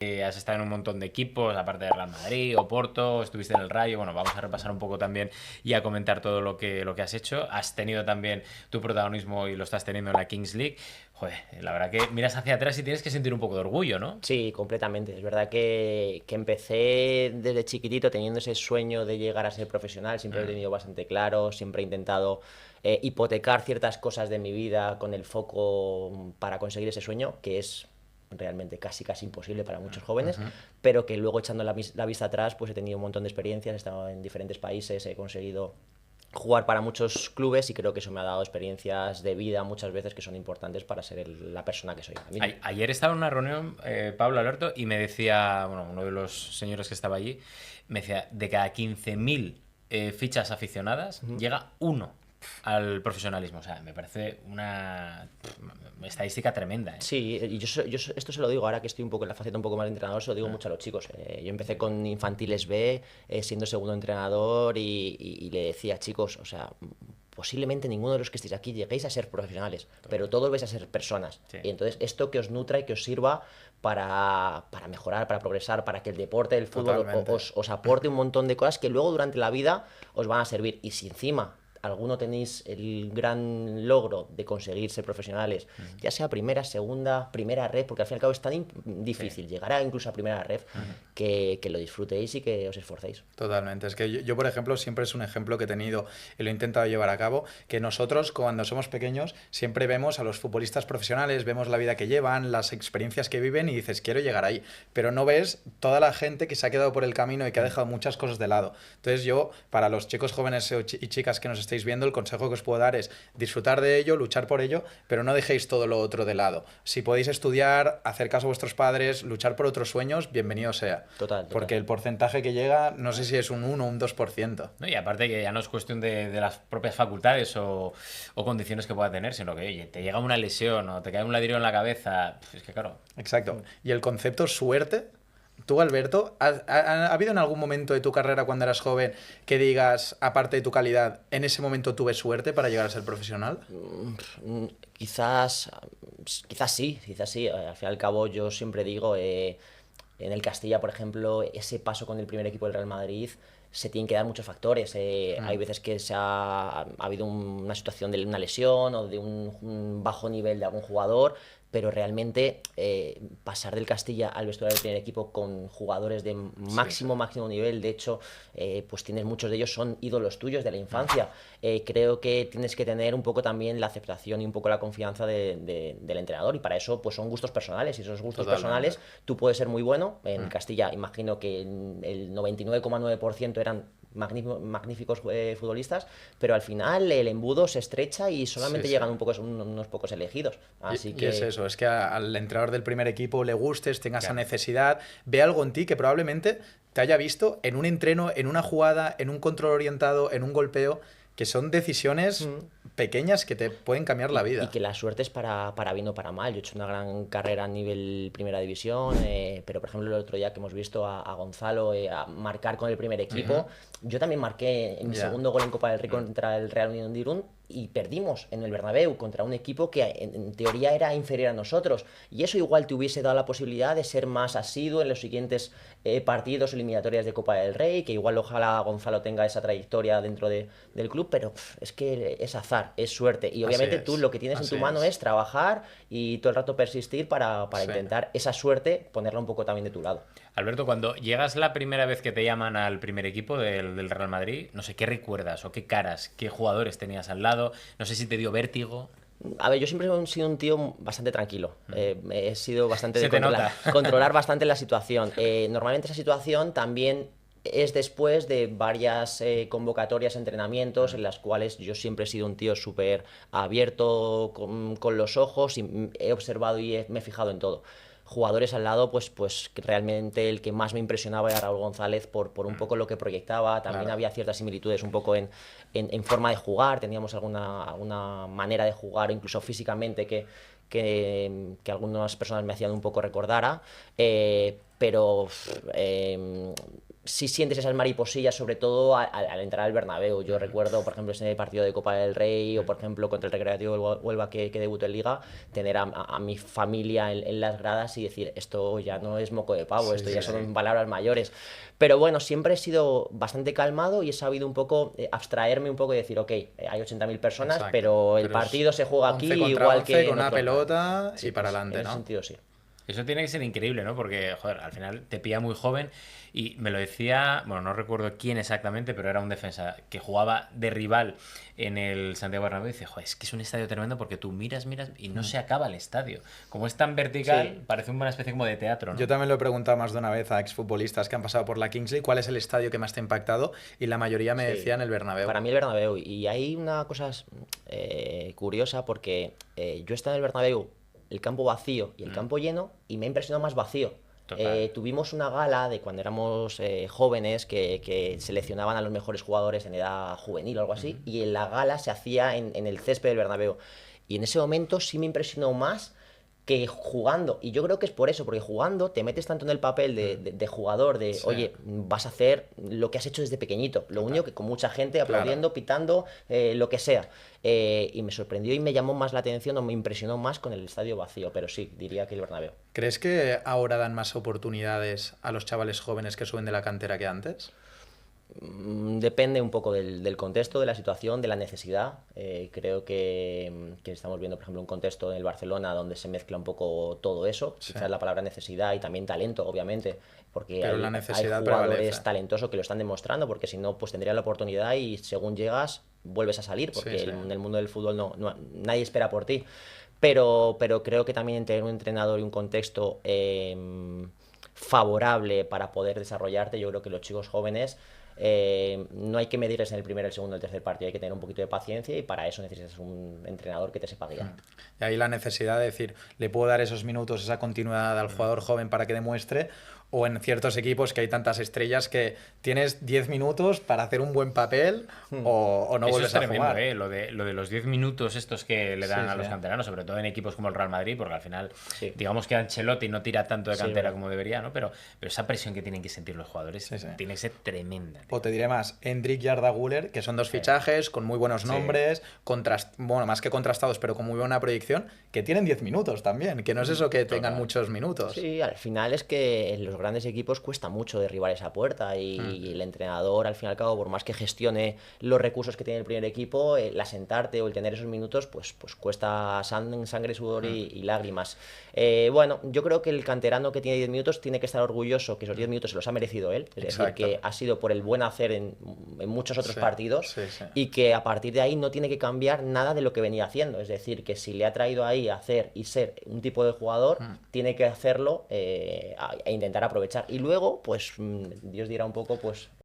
Has estado en un montón de equipos, aparte de Real Madrid, Oporto, estuviste en el Rayo. Bueno, vamos a repasar un poco también y a comentar todo lo que has hecho. Has tenido también tu protagonismo y lo estás teniendo en la Kings League. Joder, la verdad que miras hacia atrás y tienes que sentir un poco de orgullo, ¿no? Sí, completamente. Es verdad que empecé desde chiquitito teniendo ese sueño de llegar a ser profesional. Siempre lo he tenido bastante claro, siempre he intentado hipotecar ciertas cosas de mi vida con el foco para conseguir ese sueño, que es realmente casi imposible para muchos jóvenes, pero que luego echando la vista atrás, pues he tenido un montón de experiencias, he estado en diferentes países, he conseguido jugar para muchos clubes y creo que eso me ha dado experiencias de vida muchas veces que son importantes para ser la persona que soy ahora mismo. Ayer estaba en una reunión, Pablo Alberto, y me decía, bueno, uno de los señores que estaba allí, me decía, de cada 15.000 fichas aficionadas, llega uno al profesionalismo. O sea, me parece una estadística tremenda, ¿eh? Sí, y esto se lo digo ahora que estoy un poco en la faceta un poco más de entrenador, se lo digo mucho a los chicos. Yo empecé con infantiles B, siendo segundo entrenador y le decía, chicos, o sea, posiblemente ninguno de los que estéis aquí lleguéis a ser profesionales, pero todos vais a ser personas. Sí. Y entonces esto que os nutra y que os sirva para mejorar, para progresar, para que el deporte, el fútbol os aporte un montón de cosas que luego durante la vida os van a servir. Y si encima alguno tenéis el gran logro de conseguir ser profesionales, ya sea primera, segunda, primera red, porque al fin y al cabo es tan difícil llegar incluso a primera red, que lo disfrutéis y que os esforcéis. Totalmente. Es que yo, por ejemplo, siempre es un ejemplo que he tenido y lo he intentado llevar a cabo, que nosotros cuando somos pequeños siempre vemos a los futbolistas profesionales, vemos la vida que llevan, las experiencias que viven y dices, quiero llegar ahí, pero no ves toda la gente que se ha quedado por el camino y que ha dejado muchas cosas de lado. Entonces yo, para los chicos jóvenes y chicas que nos estáis viendo, el consejo que os puedo dar es disfrutar de ello, luchar por ello, pero no dejéis todo lo otro de lado. Si podéis estudiar, hacer caso a vuestros padres, luchar por otros sueños, bienvenido sea. Total. Porque el porcentaje que llega, no sé si es un 1 o un 2%. ¿No? Y aparte que ya no es cuestión de las propias facultades o condiciones que pueda tener, sino que, oye, te llega una lesión o te cae un ladrillo en la cabeza, es que claro. Exacto. Y el concepto suerte, tú, Alberto, ¿ha habido en algún momento de tu carrera cuando eras joven que digas, aparte de tu calidad, en ese momento tuve suerte para llegar a ser profesional? Quizás, quizás sí. Al fin y al cabo yo siempre digo, en el Castilla, por ejemplo, ese paso con el primer equipo del Real Madrid se tienen que dar muchos factores. Hay veces que ha habido una situación de una lesión o de un bajo nivel de algún jugador, pero realmente pasar del Castilla al vestuario del primer equipo con jugadores de máximo nivel, de hecho, pues tienes muchos de ellos son ídolos tuyos de la infancia. Creo que tienes que tener un poco también la aceptación y un poco la confianza del entrenador, y para eso pues son gustos personales, y esos gustos personales tú puedes ser muy bueno. En Castilla imagino que el 99,9% eran magníficos futbolistas, pero al final el embudo se estrecha y solamente llegan unos pocos elegidos. Así que es eso, es que al entrenador del primer equipo le gustes, tenga esa necesidad, ve algo en ti que probablemente te haya visto en un entreno, en una jugada, en un control orientado, en un golpeo, que son decisiones pequeñas que te pueden cambiar la vida. Y que la suerte es para bien o para mal. Yo he hecho una gran carrera a nivel primera división, pero por ejemplo el otro día que hemos visto a Gonzalo a marcar con el primer equipo, yo también marqué en mi segundo gol en Copa del Rey contra el Real Unión de Irún, y perdimos en el Bernabéu contra un equipo que en teoría era inferior a nosotros, y eso igual te hubiese dado la posibilidad de ser más asiduo en los siguientes partidos eliminatorias de Copa del Rey, que igual ojalá Gonzalo tenga esa trayectoria dentro del club, pero es que es azar, es suerte, y obviamente tú lo que tienes en tu mano es trabajar y todo el rato persistir para intentar esa suerte ponerla un poco también de tu lado. Alberto, cuando llegas la primera vez que te llaman al primer equipo del Real Madrid, no sé, ¿qué recuerdas o qué caras, qué jugadores tenías al lado? No sé si te dio vértigo. A ver, yo siempre he sido un tío bastante tranquilo. He sido bastante Se de te nota. controlar bastante la situación. Normalmente esa situación también es después de varias convocatorias, entrenamientos, en las cuales yo siempre he sido un tío súper abierto con los ojos, y he observado y me he fijado en todo. Jugadores al lado, pues que realmente el que más me impresionaba era Raúl González por un poco lo que proyectaba. También había ciertas similitudes un poco en forma de jugar, teníamos alguna manera de jugar, incluso físicamente, que algunas personas me hacían un poco recordar pero sí sientes esas mariposillas, sobre todo al entrar al Bernabéu. Yo recuerdo, por ejemplo, ese partido de Copa del Rey o, por ejemplo, contra el Recreativo Huelva que debutó en Liga, tener a mi familia en las gradas y decir, esto ya no es moco de pavo, esto ya son palabras mayores. Pero bueno, siempre he sido bastante calmado y he sabido un poco abstraerme un poco y decir, ok, hay 80.000 personas, Exacto. pero el partido se juega 11 aquí contra igual 11, que con en una otros pelota lados. y para Pues, adelante, en ese ¿no? sentido sí. Eso tiene que ser increíble, ¿no? Porque, joder, al final te pilla muy joven y me lo decía, bueno, no recuerdo quién exactamente, pero era un defensa que jugaba de rival en el Santiago Bernabéu y dice, joder, es que es un estadio tremendo porque tú miras y no se acaba el estadio. Como es tan vertical, Sí. parece una especie como de teatro, ¿no? Yo también lo he preguntado más de una vez a exfutbolistas que han pasado por la Kingsley cuál es el estadio que más te ha impactado y la mayoría me Sí. decían el Bernabéu. Para mí el Bernabéu. Y hay una cosa curiosa porque yo he estado en el Bernabéu, el campo vacío y el campo lleno, y me ha impresionado más vacío. Total. Tuvimos una gala de cuando éramos jóvenes que seleccionaban a los mejores jugadores en edad juvenil o algo así, y en la gala se hacía en el césped del Bernabéu. Y en ese momento sí me impresionó más que jugando. Y yo creo que es por eso, porque jugando te metes tanto en el papel de jugador, de, Sí. oye, vas a hacer lo que has hecho desde pequeñito. Lo único que con mucha gente aplaudiendo, pitando, lo que sea. Y me sorprendió y me llamó más la atención o me impresionó más con el estadio vacío. Pero sí, diría que el Bernabéu. ¿Crees que ahora dan más oportunidades a los chavales jóvenes que suben de la cantera que antes? Depende un poco del contexto, de la situación, de la necesidad. Creo que estamos viendo, por ejemplo, un contexto en el Barcelona donde se mezcla un poco todo eso. Sí. Quizás la palabra necesidad y también talento, obviamente, porque Pero hay, la necesidad hay jugadores prevalece. talentosos que lo están demostrando, porque si no, pues tendrían la oportunidad y según llegas, vuelves a salir, porque Sí, sí. en el mundo del fútbol nadie espera por ti. Pero creo que también tener un entrenador y un contexto favorable para poder desarrollarte, yo creo que los chicos jóvenes no hay que medirles en el primer, el segundo, el tercer partido, hay que tener un poquito de paciencia y para eso necesitas un entrenador que te sepa guiar. Y ahí la necesidad de decir, le puedo dar esos minutos, esa continuidad al jugador joven para que demuestre, o en ciertos equipos que hay tantas estrellas que tienes 10 minutos para hacer un buen papel o no Eso vuelves es a tremendo, jugar. Lo de los 10 minutos estos que le dan Sí, a los sí. canteranos, sobre todo en equipos como el Real Madrid, porque al final, Sí. digamos que Ancelotti no tira tanto de Sí, cantera verdad. como debería, ¿no? Pero esa presión que tienen que sentir los jugadores Sí, sí. tiene que ser tremenda, tío. O te diré más, Endrick y Arda Güler, que son dos fichajes con muy buenos nombres, bueno, más que contrastados, pero con muy buena proyección, que tienen 10 minutos también, que no es eso que tengan muchos minutos. Sí, al final es que en los grandes equipos cuesta mucho derribar esa puerta y el entrenador, al fin y al cabo, por más que gestione los recursos que tiene el primer equipo, el asentarte o el tener esos minutos, pues cuesta sangre, sudor y lágrimas. Bueno, yo creo que el canterano que tiene 10 minutos tiene que estar orgulloso que esos 10 minutos se los ha merecido él, es decir, Exacto. que ha sido por el buen hacer en muchos otros Sí, partidos sí, sí. y que a partir de ahí no tiene que cambiar nada de lo que venía haciendo, es decir, que si le ha traído ahí a hacer y ser un tipo de jugador, tiene que hacerlo e intentar aprovechar. Y luego, pues Dios dirá un poco, pues